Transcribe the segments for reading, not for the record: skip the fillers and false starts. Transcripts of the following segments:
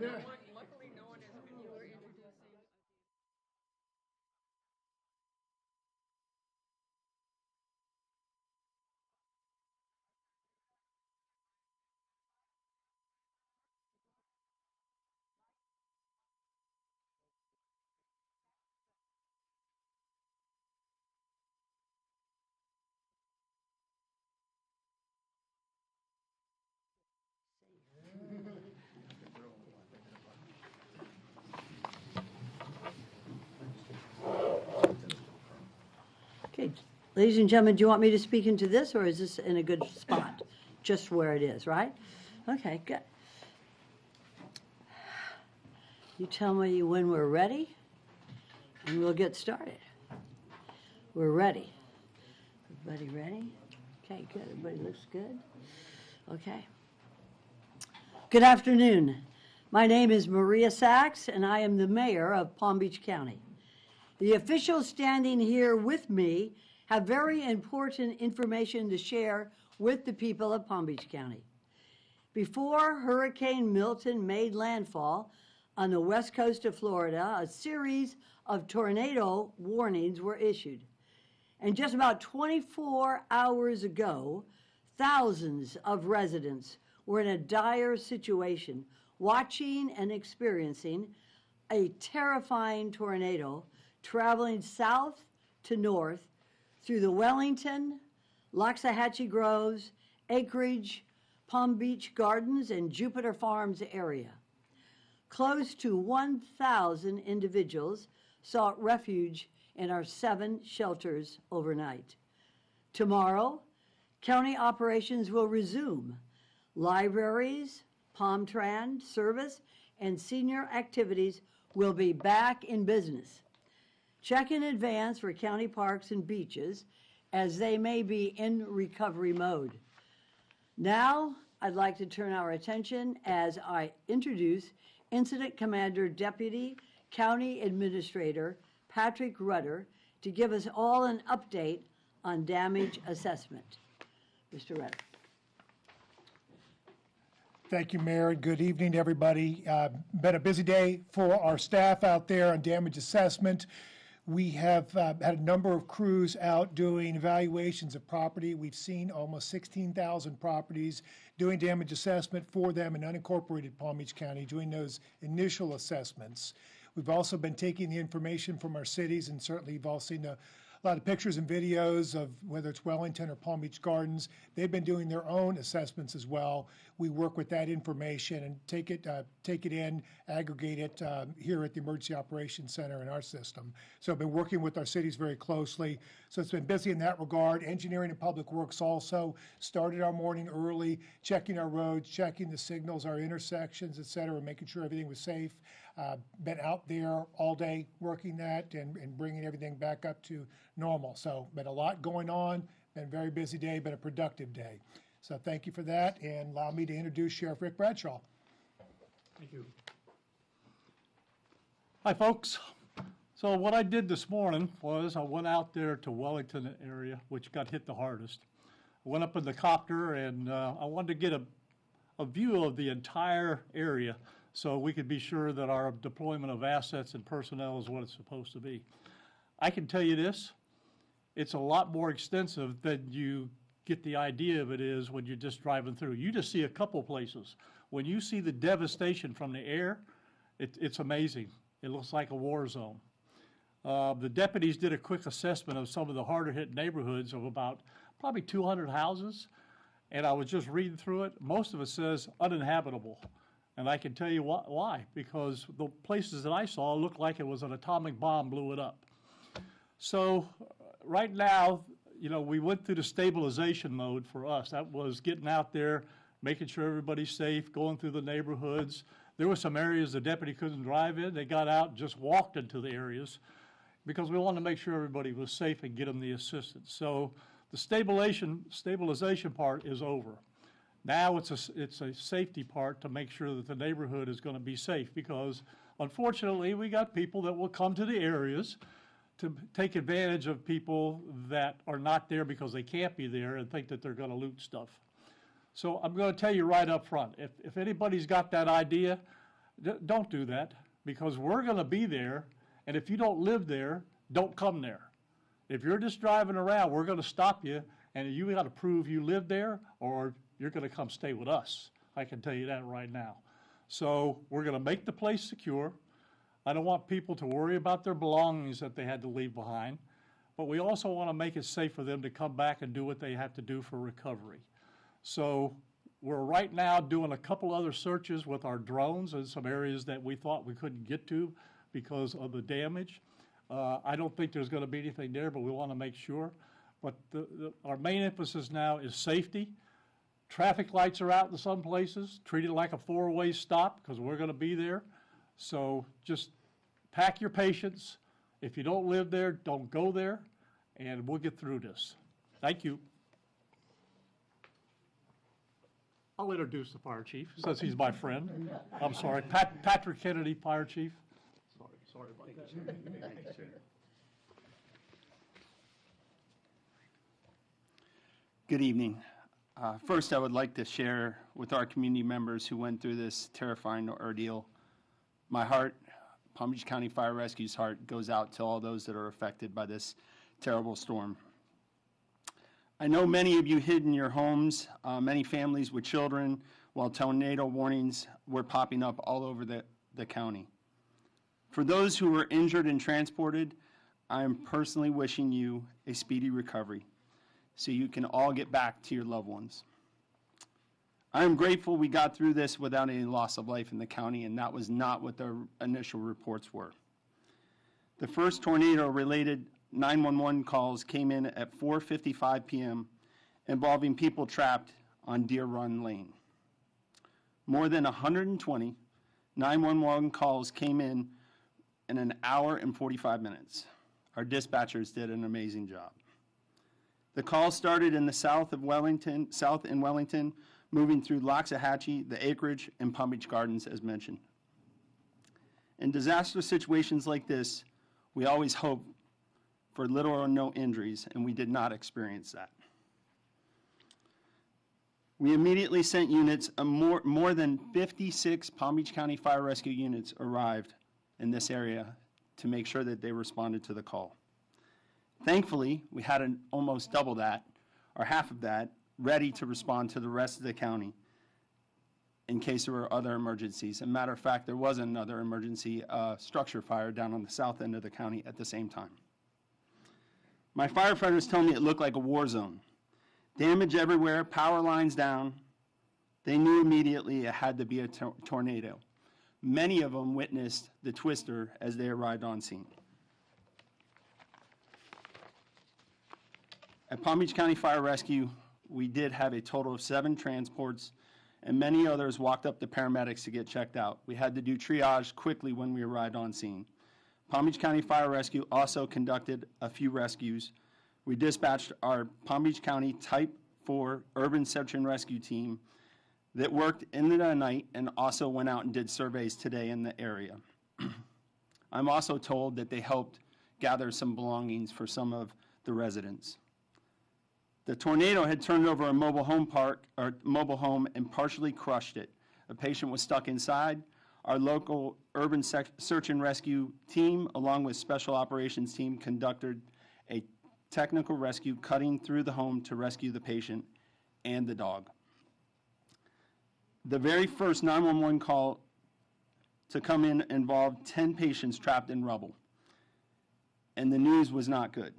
Luckily, no one is when you were introducing. Okay, ladies and gentlemen, do you want me to speak into this, or is this in a good spot? Just where it is, right? Okay, good. You tell me when we're ready, and we'll get started. We're ready. Everybody ready? Okay, good. Everybody looks good? Okay. Good afternoon. My name is Maria Sachs, and I am the mayor of Palm Beach County. The officials standing here with me have very important information to share with the people of Palm Beach County. Before Hurricane Milton made landfall on the west coast of Florida, a series of tornado warnings were issued. And just about 24 hours ago, thousands of residents were in a dire situation, watching and experiencing a terrifying tornado traveling south to north through the Wellington, Loxahatchee Groves, Acreage, Palm Beach Gardens, and Jupiter Farms area. Close to 1,000 individuals sought refuge in our 7 shelters overnight. Tomorrow, county operations will resume. Libraries, PalmTran service, and senior activities will be back in business. Check in advance for county parks and beaches, as they may be in recovery mode. Now, I'd like to turn our attention as I introduce Incident Commander Deputy County Administrator Patrick Rudder to give us all an update on damage assessment. Mr. Rudder. Thank you, Mayor, and good evening, everybody. Been a busy day for our staff out there on damage assessment. We have had a number of crews out doing evaluations of property. We've seen almost 16,000 properties, doing damage assessment for them in unincorporated Palm Beach County, doing those initial assessments. We've also been taking the information from our cities, and certainly you've all seen a lot of pictures and videos of whether it's Wellington or Palm Beach Gardens. They've been doing their own assessments as well. We work with that information and take it in, aggregate it here at the Emergency Operations Center in our system. So I've been working with our cities very closely. So it's been busy in that regard. Engineering and Public Works also started our morning early, checking our roads, checking the signals, our intersections, et cetera, making sure everything was safe. Been out there all day working that and bringing everything back up to normal. So been a lot going on, been a very busy day, been a productive day. So thank you for that, and allow me to introduce Sheriff Rick Bradshaw. Thank you. Hi, folks. So what I did this morning was I went out there to Wellington area, which got hit the hardest. I went up in the copter, and I wanted to get a view of the entire area so we could be sure that our deployment of assets and personnel is what it's supposed to be. I can tell you this, it's a lot more extensive than you get the idea of it is when you're just driving through. You just see a couple places. When you see the devastation from the air, it's amazing. It looks like a war zone. The deputies did a quick assessment of some of the harder hit neighborhoods of about probably 200 houses, and I was just reading through it. Most of it says uninhabitable. And I can tell you why, because the places that I saw looked like it was an atomic bomb blew it up. So right now, you know, we went through the stabilization mode for us. That was getting out there, making sure everybody's safe, going through the neighborhoods. There were some areas the deputy couldn't drive in. They got out and just walked into the areas because we wanted to make sure everybody was safe and get them the assistance. So the stabilization part is over. Now it's a safety part to make sure that the neighborhood is going to be safe, because unfortunately we got people that will come to the areas to take advantage of people that are not there because they can't be there and think that they're going to loot stuff. So I'm going to tell you right up front, if anybody's got that idea, Don't do that, because we're going to be there, and if you don't live there, don't come there. If you're just driving around, we're going to stop you, and you got to prove you live there, or you're going to come stay with us. I can tell you that right now. So we're going to make the place secure. I don't want people to worry about their belongings that they had to leave behind, but we also want to make it safe for them to come back and do what they have to do for recovery. So we're right now doing a couple other searches with our drones in some areas that we thought we couldn't get to because of the damage. I don't think there's going to be anything there, but we want to make sure. But our main emphasis now is safety. Traffic lights are out in some places. Treat it like a four-way stop because we're going to be there. So just pack your patience. If you don't live there, don't go there, and we'll get through this. Thank you. I'll introduce the fire chief, since he's my friend. I'm sorry, Patrick Kennedy, fire chief. Sorry, Mike. Good evening. First, I would like to share with our community members who went through this terrifying ordeal. My heart, Palm Beach County Fire Rescue's heart, goes out to all those that are affected by this terrible storm. I know many of you hid in your homes, many families with children, while tornado warnings were popping up all over the county. For those who were injured and transported, I am personally wishing you a speedy recovery so you can all get back to your loved ones. I am grateful we got through this without any loss of life in the county, and that was not what the initial reports were. The first tornado-related 911 calls came in at 4:55 p.m. involving people trapped on Deer Run Lane. More than 120 911 calls came in an hour and 45 minutes. Our dispatchers did an amazing job. The call started in the south in Wellington, moving through Loxahatchee, the Acreage, and Palm Beach Gardens, as mentioned. In disaster situations like this, we always hope for little or no injuries, and we did not experience that. We immediately sent units, more than 56 Palm Beach County Fire Rescue units arrived in this area to make sure that they responded to the call. Thankfully, we had almost double that, or half of that, ready to respond to the rest of the county in case there were other emergencies. As a matter of fact, there was another emergency structure fire down on the south end of the county at the same time. My firefighters told me it looked like a war zone. Damage everywhere, power lines down. They knew immediately it had to be a tornado. Many of them witnessed the twister as they arrived on scene. At Palm Beach County Fire Rescue, we did have a total of 7 transports, and many others walked up to paramedics to get checked out. We had to do triage quickly when we arrived on scene. Palm Beach County Fire Rescue also conducted a few rescues. We dispatched our Palm Beach County Type 4 Urban Search and Rescue team that worked in the night and also went out and did surveys today in the area. I'm also told that they helped gather some belongings for some of the residents. The tornado had turned over a mobile home and partially crushed it. A patient was stuck inside. Our local urban search and rescue team, along with special operations team, conducted a technical rescue, cutting through the home to rescue the patient and the dog. The very first 911 call to come in involved 10 patients trapped in rubble, and the news was not good.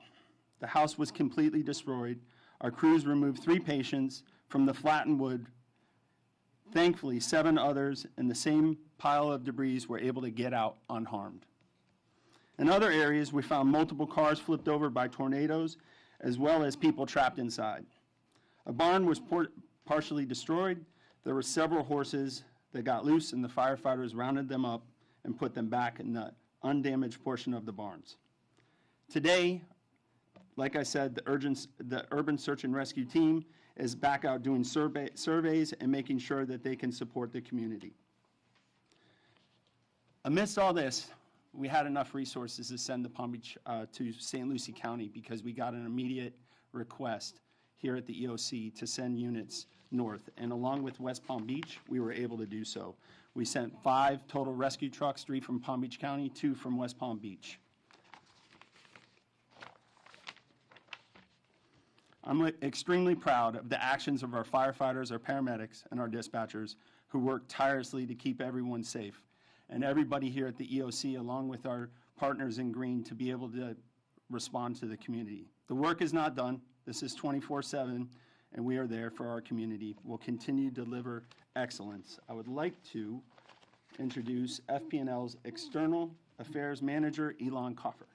The house was completely destroyed. Our crews removed 3 patients from the flattened wood. Thankfully, 7 others in the same pile of debris were able to get out unharmed. In other areas, we found multiple cars flipped over by tornadoes, as well as people trapped inside. A barn was partially destroyed. There were several horses that got loose, and the firefighters rounded them up and put them back in the undamaged portion of the barns. Today, like I said, the Urban Search and Rescue team is back out doing surveys and making sure that they can support the community. Amidst all this, we had enough resources to send the Palm Beach to St. Lucie County because we got an immediate request here at the EOC to send units north. And along with West Palm Beach, we were able to do so. We sent 5 total rescue trucks, 3 from Palm Beach County, 2 from West Palm Beach. I'm extremely proud of the actions of our firefighters, our paramedics, and our dispatchers who work tirelessly to keep everyone safe. And everybody here at the EOC, along with our partners in green, to be able to respond to the community. The work is not done. This is 24/7, and we are there for our community. We'll continue to deliver excellence. I would like to introduce FP&L's External Affairs Manager, Elon Coffer.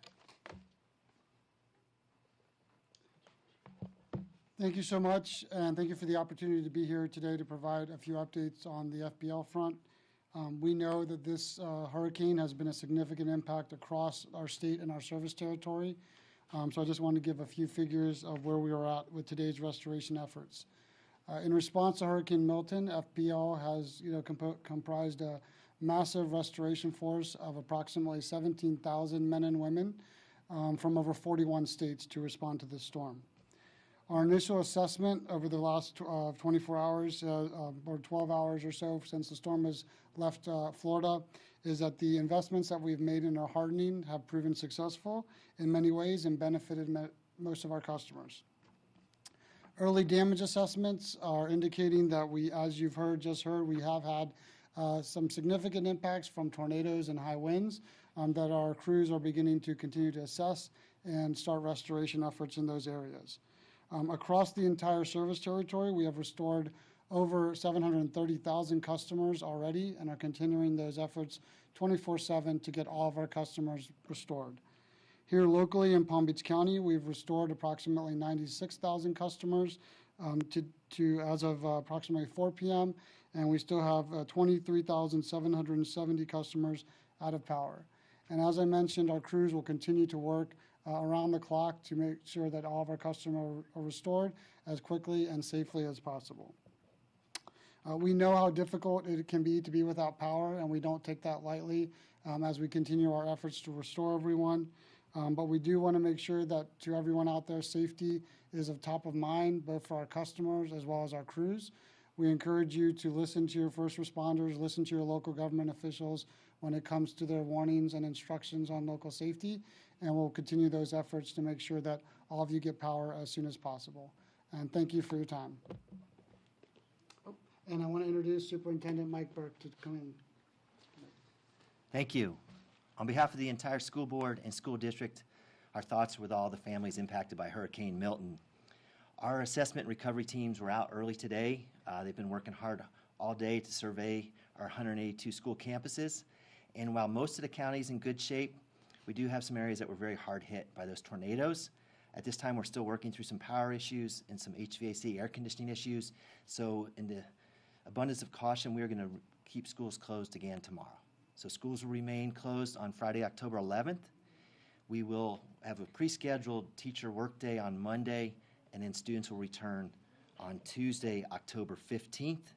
Thank you so much, and thank you for the opportunity to be here today to provide a few updates on the FPL front. We know that this hurricane has been a significant impact across our state and our service territory. So I just wanted to give a few figures of where we are at with today's restoration efforts. In response to Hurricane Milton, FPL has comprised a massive restoration force of approximately 17,000 men and women from over 41 states to respond to this storm. Our initial assessment over the last 24 hours or 12 hours or so since the storm has left Florida is that the investments that we've made in our hardening have proven successful in many ways and benefited most of our customers. Early damage assessments are indicating that we, as you've just heard, we have had some significant impacts from tornadoes and high winds that our crews are beginning to continue to assess and start restoration efforts in those areas. Across the entire service territory, we have restored over 730,000 customers already and are continuing those efforts 24/7 to get all of our customers restored. Here locally in Palm Beach County, we've restored approximately 96,000 customers to as of approximately 4 p.m., and we still have 23,770 customers out of power. And as I mentioned, our crews will continue to work around the clock to make sure that all of our customers are restored as quickly and safely as possible. We know how difficult it can be to be without power, and we don't take that lightly as we continue our efforts to restore everyone. But we do want to make sure that to everyone out there, safety is of top of mind, both for our customers as well as our crews. We encourage you to listen to your first responders, listen to your local government officials when it comes to their warnings and instructions on local safety, and we'll continue those efforts to make sure that all of you get power as soon as possible. And thank you for your time. And I want to introduce Superintendent Mike Burke to come in. Thank you. On behalf of the entire school board and school district, our thoughts are with all the families impacted by Hurricane Milton. Our assessment and recovery teams were out early today. They've been working hard all day to survey our 182 school campuses. And while most of the county is in good shape, we do have some areas that were very hard hit by those tornadoes. At this time, we're still working through some power issues and some HVAC air conditioning issues. So in the abundance of caution, we are going to keep schools closed again tomorrow. So schools will remain closed on Friday, October 11th. We will have a pre-scheduled teacher workday on Monday, and then students will return on Tuesday, October 15th.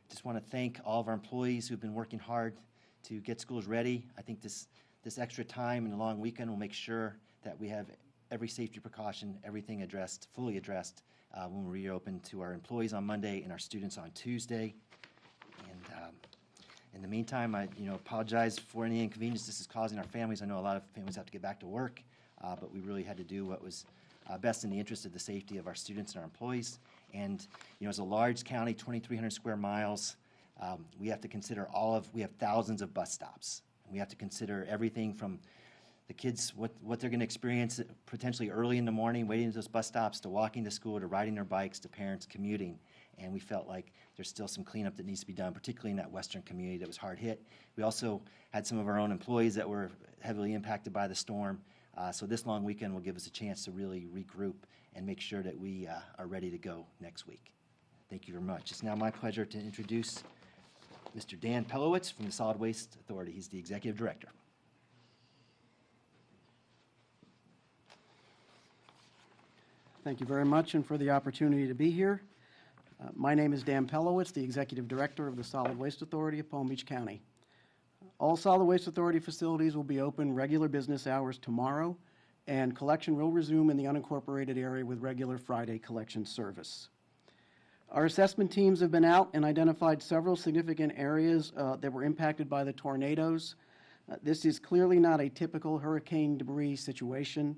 Just want to thank all of our employees who've been working hard to get schools ready. I think this extra time and the long weekend will make sure that we have every safety precaution, everything addressed, fully addressed when we reopen to our employees on Monday and our students on Tuesday. And in the meantime, I apologize for any inconvenience this is causing our families. I know a lot of families have to get back to work, but we really had to do what was best in the interest of the safety of our students and our employees. And as a large county, 2,300 square miles, we have to consider we have thousands of bus stops. And we have to consider everything from the kids, what they're going to experience potentially early in the morning, waiting at those bus stops, to walking to school, to riding their bikes, to parents commuting. And we felt like there's still some cleanup that needs to be done, particularly in that western community that was hard hit. We also had some of our own employees that were heavily impacted by the storm. So this long weekend will give us a chance to really regroup and make sure that we are ready to go next week. Thank you very much. It's now my pleasure to introduce Mr. Dan Pelowitz from the Solid Waste Authority. He's the Executive Director. Thank you very much and for the opportunity to be here. My name is Dan Pelowitz, the Executive Director of the Solid Waste Authority of Palm Beach County. All Solid Waste Authority facilities will be open regular business hours tomorrow, and collection will resume in the unincorporated area with regular Friday collection service. Our assessment teams have been out and identified several significant areas that were impacted by the tornadoes. This is clearly not a typical hurricane debris situation.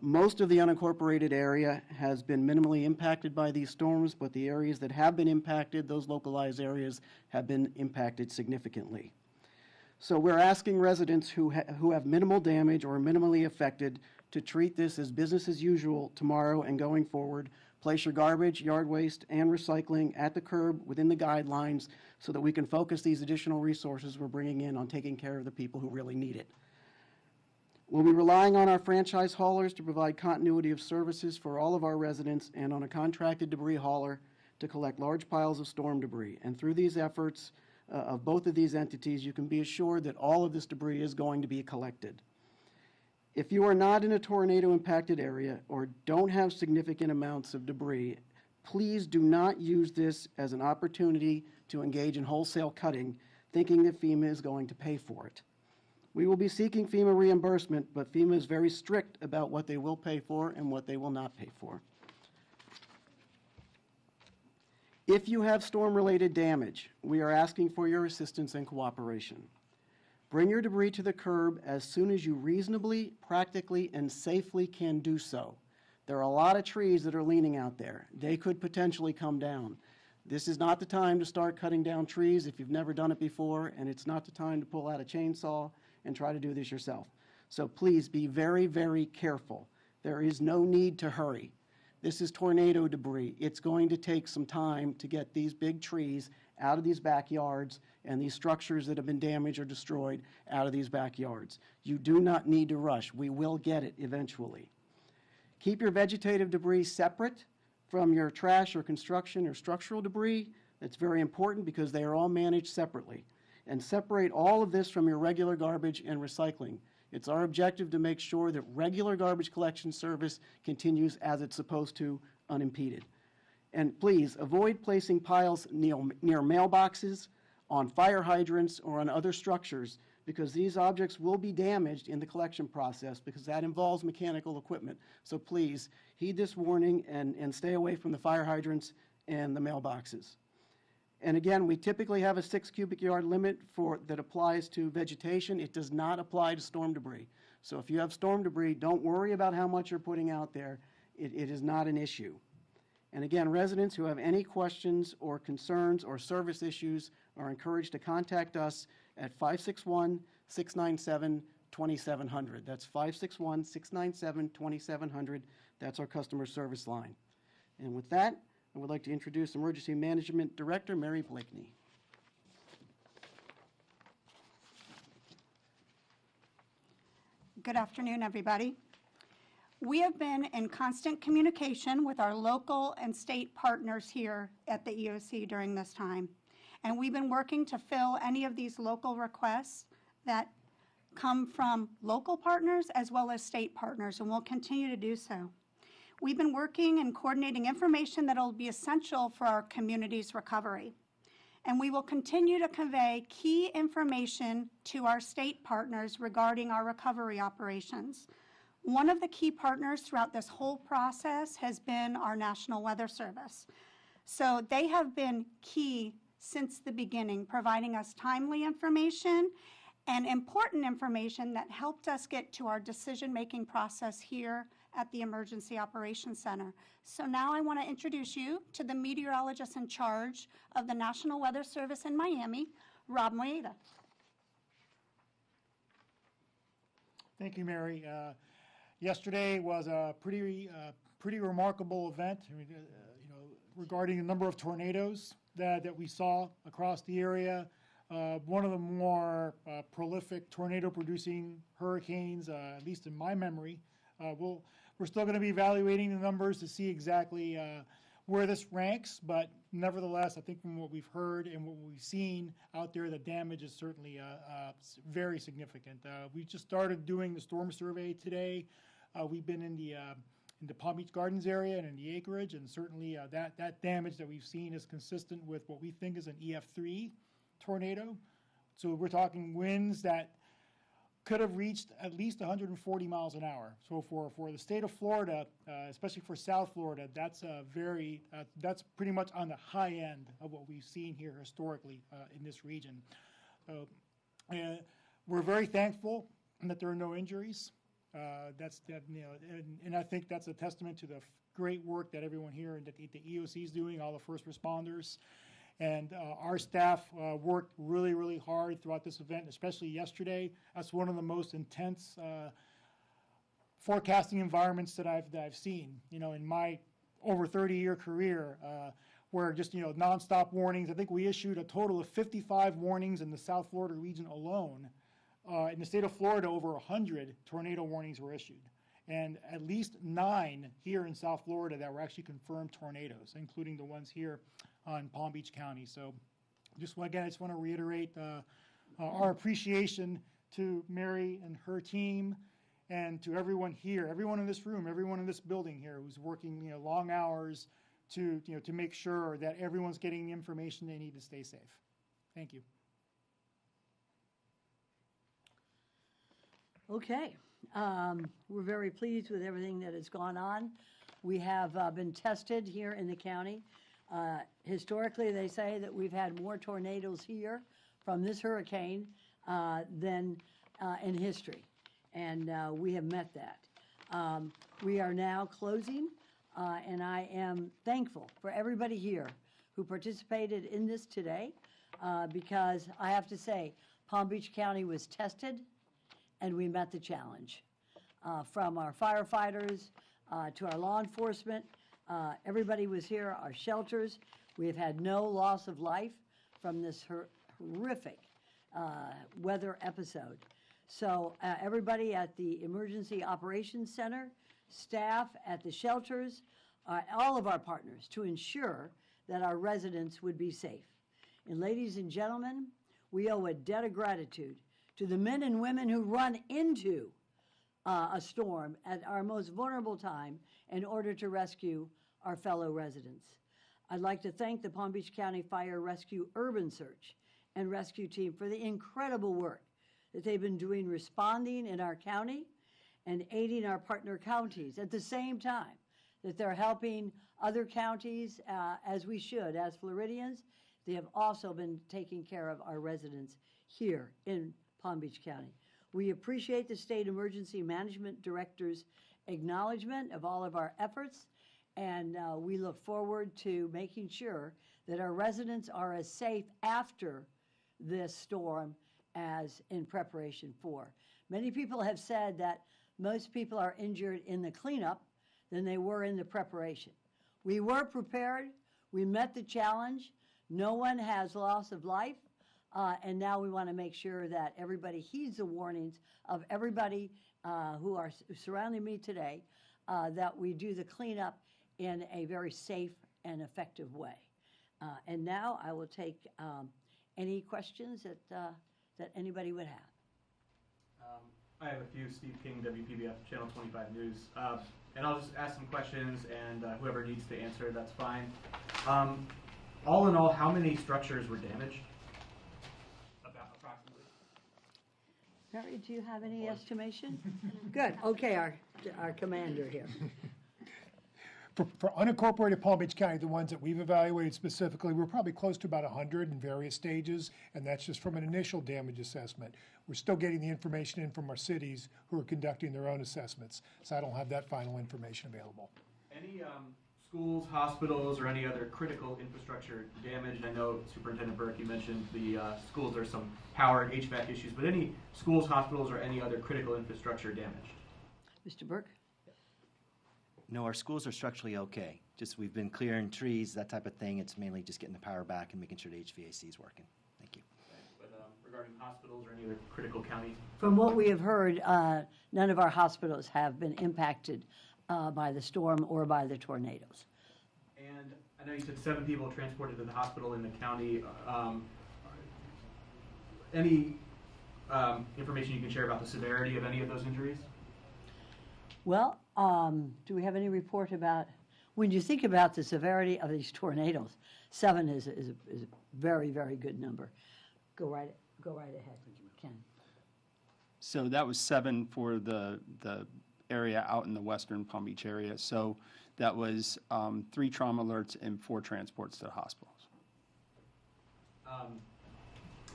Most of the unincorporated area has been minimally impacted by these storms, but the areas that have been impacted, those localized areas, have been impacted significantly. So we're asking residents who have minimal damage or are minimally affected to treat this as business as usual tomorrow and going forward. Place your garbage, yard waste, and recycling at the curb within the guidelines so that we can focus these additional resources we're bringing in on taking care of the people who really need it. We'll be relying on our franchise haulers to provide continuity of services for all of our residents and on a contracted debris hauler to collect large piles of storm debris. And through these efforts of both of these entities, you can be assured that all of this debris is going to be collected. If you are not in a tornado-impacted area or don't have significant amounts of debris, please do not use this as an opportunity to engage in wholesale cutting, thinking that FEMA is going to pay for it. We will be seeking FEMA reimbursement, but FEMA is very strict about what they will pay for and what they will not pay for. If you have storm-related damage, we are asking for your assistance and cooperation. Bring your debris to the curb as soon as you reasonably, practically, and safely can do so. There are a lot of trees that are leaning out there. They could potentially come down. This is not the time to start cutting down trees if you've never done it before, and it's not the time to pull out a chainsaw and try to do this yourself. So please be very, very careful. There is no need to hurry. This is tornado debris. It's going to take some time to get these big trees out of these backyards and these structures that have been damaged or destroyed out of these backyards. You do not need to rush. We will get it eventually. Keep your vegetative debris separate from your trash or construction or structural debris. That's very important because they are all managed separately. And separate all of this from your regular garbage and recycling. It's our objective to make sure that regular garbage collection service continues as it's supposed to, unimpeded. And please, avoid placing piles near mailboxes, on fire hydrants, or on other structures, because these objects will be damaged in the collection process because that involves mechanical equipment. So please, heed this warning and stay away from the fire hydrants and the mailboxes. And again, we typically have a 6 cubic yard limit that applies to vegetation. It does not apply to storm debris. So if you have storm debris, don't worry about how much you're putting out there. It is not an issue. And again, residents who have any questions or concerns or service issues are encouraged to contact us at 561-697-2700. That's 561-697-2700. That's our customer service line. And with that, I would like to introduce Emergency Management Director Mary Blakeney. Good afternoon, everybody. We have been in constant communication with our local and state partners here at the EOC during this time. And we've been working to fill any of these local requests that come from local partners as well as state partners, and we'll continue to do so. We've been working and coordinating information that will be essential for our community's recovery. And we will continue to convey key information to our state partners regarding our recovery operations. One of the key partners throughout this whole process has been our National Weather Service. So they have been key since the beginning, providing us timely information and important information that helped us get to our decision-making process here at the Emergency Operations Center. So now I want to introduce you to the meteorologist in charge of the National Weather Service in Miami, Rob Moeda. Thank you, Mary. Yesterday was a pretty remarkable event, regarding the number of tornadoes that we saw across the area. One of the more prolific tornado-producing hurricanes, at least in my memory. We're still going to be evaluating the numbers to see exactly where this ranks, but nevertheless, I think from what we've heard and what we've seen out there, the damage is certainly very significant. We just started doing the storm survey today. We've been in the Palm Beach Gardens area and in the acreage, and certainly that damage that we've seen is consistent with what we think is an EF3 tornado. So we're talking winds that could have reached at least 140 miles an hour. So for the state of Florida, especially for South Florida, that's that's pretty much on the high end of what we've seen here historically in this region. So we're very thankful that there are no injuries. And I think that's a testament to the great work that everyone here and that the EOC is doing, all the first responders. And our staff worked really, really hard throughout this event, especially yesterday. That's one of the most intense forecasting environments that I've seen, in my over 30-year career, where just, nonstop warnings. I think we issued a total of 55 warnings in the South Florida region alone. In the state of Florida, over 100 tornado warnings were issued, and at least 9 here in South Florida that were actually confirmed tornadoes, including the ones here on Palm Beach County. So just again, I just want to reiterate our appreciation to Mary and her team, and to everyone here, everyone in this room, everyone in this building here who's working long hours to make sure that everyone's getting the information they need to stay safe. Thank you. Okay, we're very pleased with everything that has gone on. We have been tested here in the county. Historically, they say that we've had more tornadoes here from this hurricane than in history, and we have met that. We are now closing, and I am thankful for everybody here who participated in this today, because I have to say, Palm Beach County was tested, and we met the challenge. From our firefighters to our law enforcement, everybody was here, our shelters. We have had no loss of life from this horrific weather episode. So everybody at the Emergency Operations Center, staff at the shelters, all of our partners, to ensure that our residents would be safe. And ladies and gentlemen, we owe a debt of gratitude to the men and women who run into a storm at our most vulnerable time in order to rescue our fellow residents. I'd like to thank the Palm Beach County Fire Rescue Urban Search and Rescue Team for the incredible work that they've been doing responding in our county and aiding our partner counties at the same time that they're helping other counties as we should. As Floridians, they have also been taking care of our residents here in Palm Beach County. We appreciate the State Emergency Management Director's acknowledgement of all of our efforts, and we look forward to making sure that our residents are as safe after this storm as in preparation for. Many people have said that most people are injured in the cleanup than they were in the preparation. We were prepared, we met the challenge, no one has loss of life, and now we want to make sure that everybody heeds the warnings of everybody who are surrounding me today, that we do the cleanup in a very safe and effective way. And now I will take any questions that anybody would have. I have a few. Steve King, WPBF, Channel 25 News. And I'll just ask some questions, and whoever needs to answer, that's fine. All in all, how many structures were damaged? About approximately. Mary, do you have any estimation? Good. Okay, our commander here. For unincorporated Palm Beach County, the ones that we've evaluated specifically, we're probably close to about 100 in various stages, and that's just from an initial damage assessment. We're still getting the information in from our cities who are conducting their own assessments, so I don't have that final information available. Any schools, hospitals, or any other critical infrastructure damaged? I know Superintendent Burke, you mentioned the schools, there's some power and HVAC issues, but any schools, hospitals, or any other critical infrastructure damaged? Mr. Burke? No, our schools are structurally okay. Just we've been clearing trees, that type of thing. It's mainly just getting the power back and making sure the HVAC is working. Thank you. But regarding hospitals or any other critical county? From what we have heard, none of our hospitals have been impacted by the storm or by the tornadoes. And I know you said 7 people transported to the hospital in the county. Any information you can share about the severity of any of those injuries? Well, do we have any report about, when you think about the severity of these tornadoes, 7 is a very, very good number. Go right ahead, Ken. So that was 7 for the area out in the western Palm Beach area. So that was 3 trauma alerts and 4 transports to the hospitals.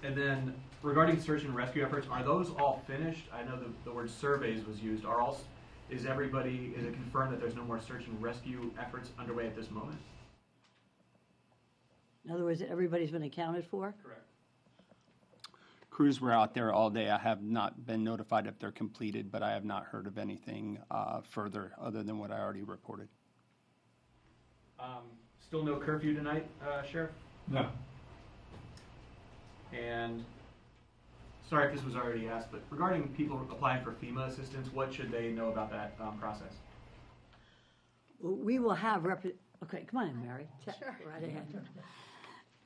And then regarding search and rescue efforts, are those all finished? I know the word surveys was used. Is it confirmed that there's no more search and rescue efforts underway at this moment? In other words, everybody's been accounted for? Correct. Crews were out there all day. I have not been notified if they're completed, but I have not heard of anything further other than what I already reported. Still no curfew tonight, Sheriff? No. And sorry if this was already asked, but regarding people applying for FEMA assistance, what should they know about that process? We will have okay, come on in, Mary. Sure. Right ahead.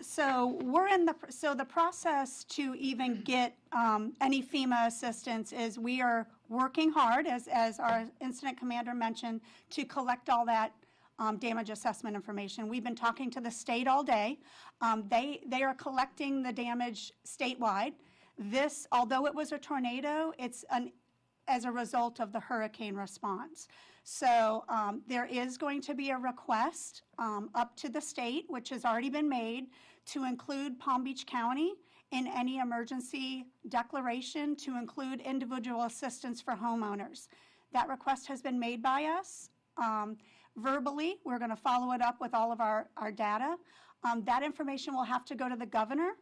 So the process to even get any FEMA assistance is we are working hard, as our incident commander mentioned, to collect all that damage assessment information. We've been talking to the state all day. They are collecting the damage statewide. This, although it was a tornado, it's as a result of the hurricane response. So there is going to be a request up to the state, which has already been made, to include Palm Beach County in any emergency declaration, to include individual assistance for homeowners. That request has been made by us. Verbally, we're going to follow it up with all of our data. That information will have to go to the governor,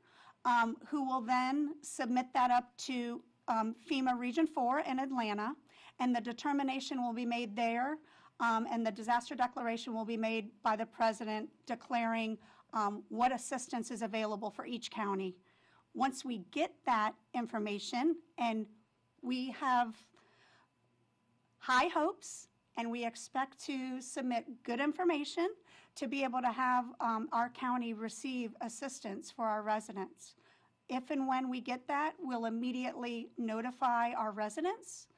who will then submit that up to FEMA Region 4 in Atlanta, and the determination will be made there, and the disaster declaration will be made by the president declaring what assistance is available for each county. Once we get that information, and we have high hopes, and we expect to submit good information to be able to have our county receive assistance for our residents. If and when we get that, we'll immediately notify our residents,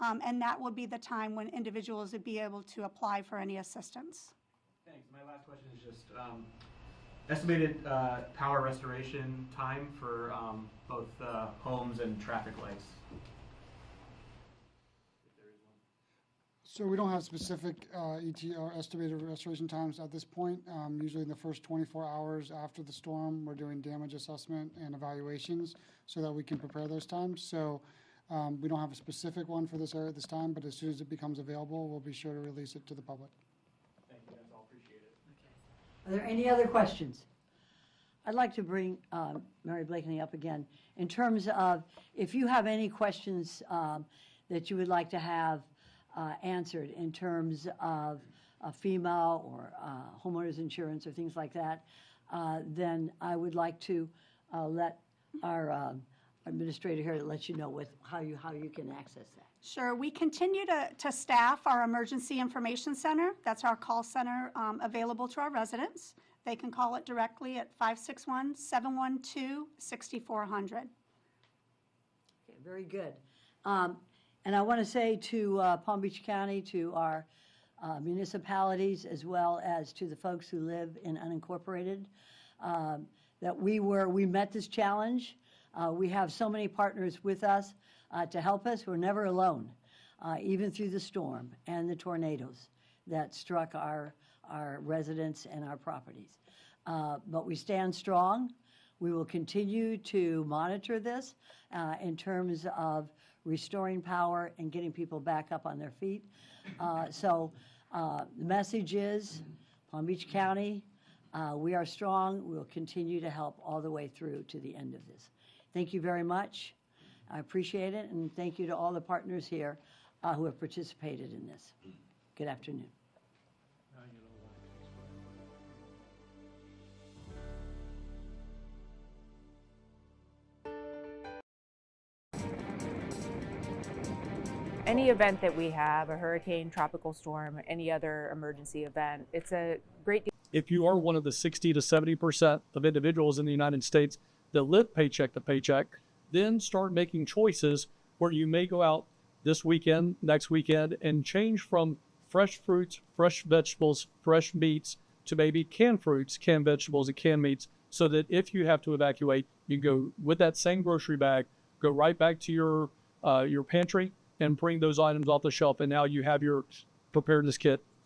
and that will be the time when individuals would be able to apply for any assistance. Thanks. My last question is just estimated power restoration time for both homes and traffic lights. So we don't have specific ETR estimated restoration times at this point. Usually in the first 24 hours after the storm, we're doing damage assessment and evaluations so that we can prepare those times. So we don't have a specific one for this area at this time, but as soon as it becomes available, we'll be sure to release it to the public. Thank you. That's all. Appreciate it. Are there any other questions? I'd like to bring Mary Blakeney up again. In terms of, if you have any questions that you would like to have answered in terms of FEMA or homeowners insurance or things like that, then I would like to let our administrator here let you know how you can access that. Sure. We continue to staff our emergency information center. That's our call center available to our residents. They can call it directly at 561-712-6400. Okay, very good. And I want to say to Palm Beach County, to our municipalities, as well as to the folks who live in unincorporated, that we met this challenge. We have so many partners with us to help us. We're never alone, even through the storm and the tornadoes that struck our residents and our properties. But we stand strong. We will continue to monitor this in terms of restoring power and getting people back up on their feet. So the message is, Palm Beach County, we are strong. We'll continue to help all the way through to the end of this. Thank you very much. I appreciate it, and thank you to all the partners here who have participated in this. Good afternoon. Any event that we have, a hurricane, tropical storm, any other emergency event, it's a great deal. If you are one of the 60 to 70% of individuals in the United States that live paycheck to paycheck, then start making choices where you may go out this weekend, next weekend, and change from fresh fruits, fresh vegetables, fresh meats to maybe canned fruits, canned vegetables, and canned meats, so that if you have to evacuate, you go with that same grocery bag, go right back to your your pantry and bring those items off the shelf, and now you have your preparedness kit